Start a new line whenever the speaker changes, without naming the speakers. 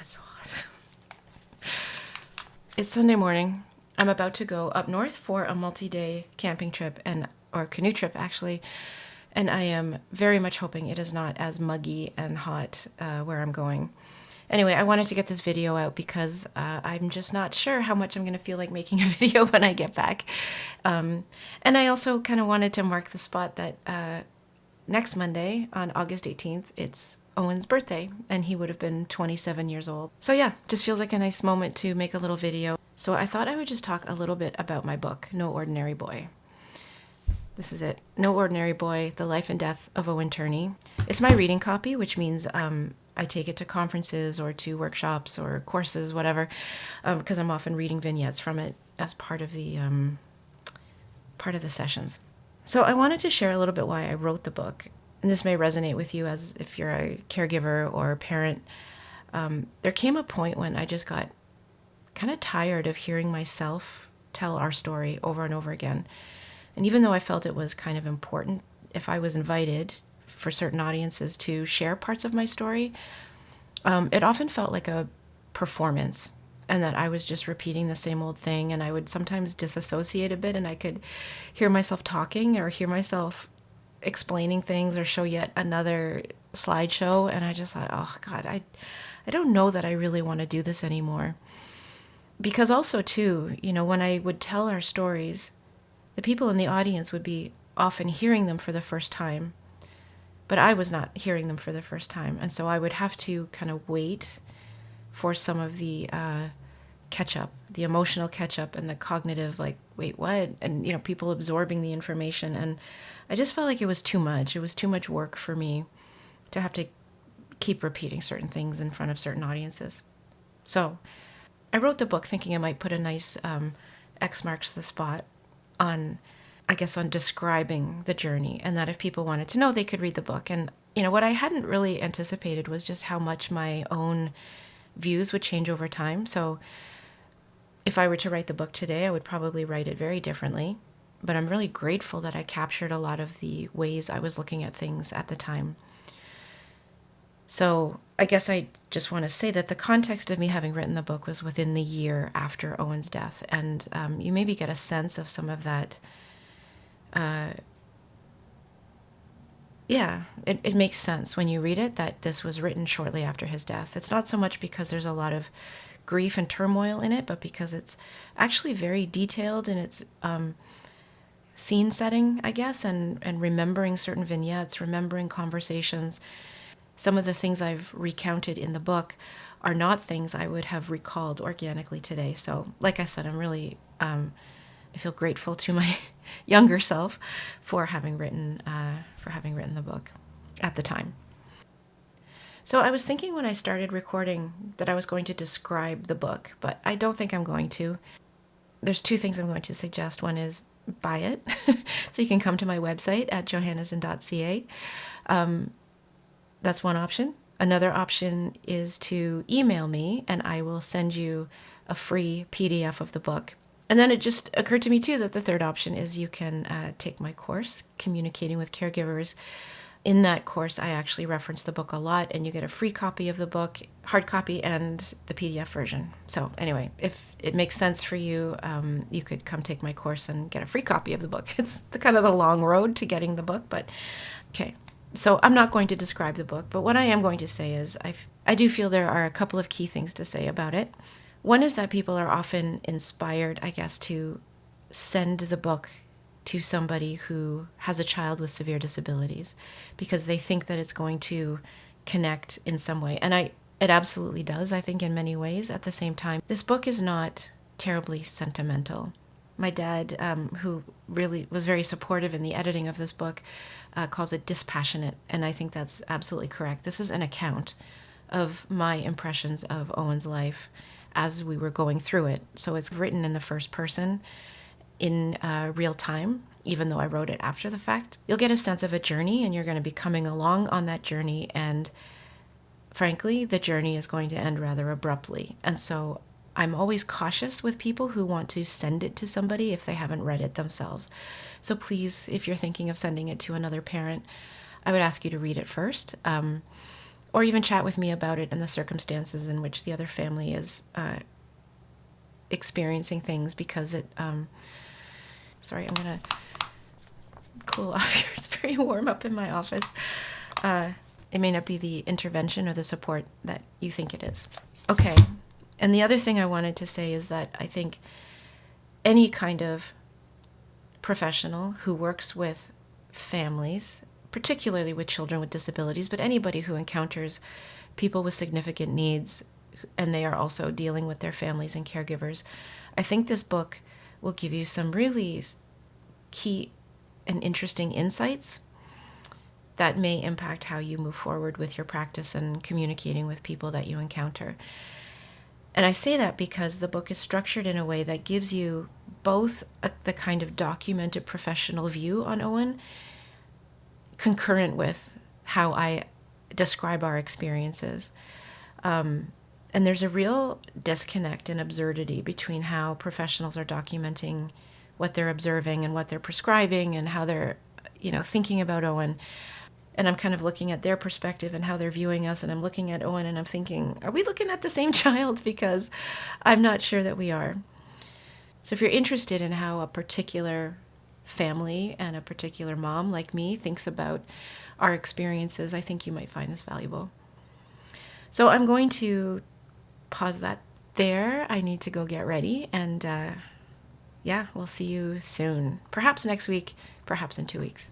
it's so hot. It's Sunday morning. I'm about to go up north for a multi-day camping trip or canoe trip actually. And I am very much hoping it is not as muggy and hot where I'm going. Anyway, I wanted to get this video out because I'm just not sure how much I'm going to feel like making a video when I get back. And I also kind of wanted to mark the spot that next Monday, on August 18th, it's Owen's birthday, and he would have been 27 years old. So yeah, just feels like a nice moment to make a little video. So I thought I would just talk a little bit about my book, No Ordinary Boy. This is it. No Ordinary Boy, The Life and Death of Owen Turney. It's my reading copy, which means I take it to conferences or to workshops or courses, whatever, because I'm often reading vignettes from it as part of the sessions. So I wanted to share a little bit why I wrote the book, and this may resonate with you as if you're a caregiver or a parent. There came a point when I just got kind of tired of hearing myself tell our story over and over again. And even though I felt it was kind of important if I was invited for certain audiences to share parts of my story, it often felt like a performance, and that I was just repeating the same old thing, and I would sometimes disassociate a bit, and I could hear myself talking or hear myself explaining things or show yet another slideshow, and I just thought, oh God, I don't know that I really want to do this anymore. Because also too, when I would tell our stories, the people in the audience would be often hearing them for the first time, but I was not hearing them for the first time. And so I would have to kind of wait for some of the catch-up, the emotional catch-up and the cognitive, like, wait, what? And, people absorbing the information. And I just felt like it was too much. It was too much work for me to have to keep repeating certain things in front of certain audiences. So I wrote the book thinking I might put a nice X marks the spot on describing the journey, and that if people wanted to know, they could read the book. And, what I hadn't really anticipated was just how much my own views would change over time. So if I were to write the book today, I would probably write it very differently. But I'm really grateful that I captured a lot of the ways I was looking at things at the time. So I guess I just want to say that the context of me having written the book was within the year after Owen's death. And you maybe get a sense of some of that. It makes sense when you read it that this was written shortly after his death. It's not so much because there's a lot of grief and turmoil in it, but because it's actually very detailed in its scene setting, I guess, and remembering certain vignettes, remembering conversations. Some of the things I've recounted in the book are not things I would have recalled organically today. So, like I said, I'm really, I feel grateful to my younger self for having written the book at the time. So I was thinking when I started recording that I was going to describe the book, but I don't think I'm going to. There's two things I'm going to suggest. One is buy it. So you can come to my website at johannesen.ca. That's one option. Another option is to email me, and I will send you a free PDF of the book. And then it just occurred to me, too, that the third option is you can take my course, Communicating with Caregivers. In that course, I actually reference the book a lot, and you get a free copy of the book, hard copy, and the PDF version. So anyway, if it makes sense for you, you could come take my course and get a free copy of the book. It's the long road to getting the book, but okay. So I'm not going to describe the book, but what I am going to say is I do feel there are a couple of key things to say about it. One is that people are often inspired, I guess, to send the book to somebody who has a child with severe disabilities because they think that it's going to connect in some way. And it absolutely does, I think, in many ways. At the same time, this book is not terribly sentimental. My dad, who really was very supportive in the editing of this book, calls it dispassionate, and I think that's absolutely correct. This is an account of my impressions of Owen's life as we were going through it. So it's written in the first person in real time, even though I wrote it after the fact. You'll get a sense of a journey, and you're going to be coming along on that journey, and frankly, the journey is going to end rather abruptly. And so I'm always cautious with people who want to send it to somebody if they haven't read it themselves. So please, if you're thinking of sending it to another parent, I would ask you to read it first. or even chat with me about it and the circumstances in which the other family is experiencing things, because it, sorry, I'm going to cool off here. It's very warm up in my office. It may not be the intervention or the support that you think it is. Okay. And the other thing I wanted to say is that I think any kind of professional who works with families, particularly with children with disabilities, but anybody who encounters people with significant needs and they are also dealing with their families and caregivers, I think this book will give you some really key and interesting insights that may impact how you move forward with your practice and communicating with people that you encounter. And I say that because the book is structured in a way that gives you both the kind of documented professional view on Owen, concurrent with how I describe our experiences. And there's a real disconnect and absurdity between how professionals are documenting what they're observing and what they're prescribing and how they're, thinking about Owen. And I'm kind of looking at their perspective and how they're viewing us. And I'm looking at Owen and I'm thinking, are we looking at the same child? Because I'm not sure that we are. So if you're interested in how a particular family and a particular mom like me thinks about our experiences, I think you might find this valuable. So I'm going to pause that there. I need to go get ready. And we'll see you soon. Perhaps next week, perhaps in 2 weeks.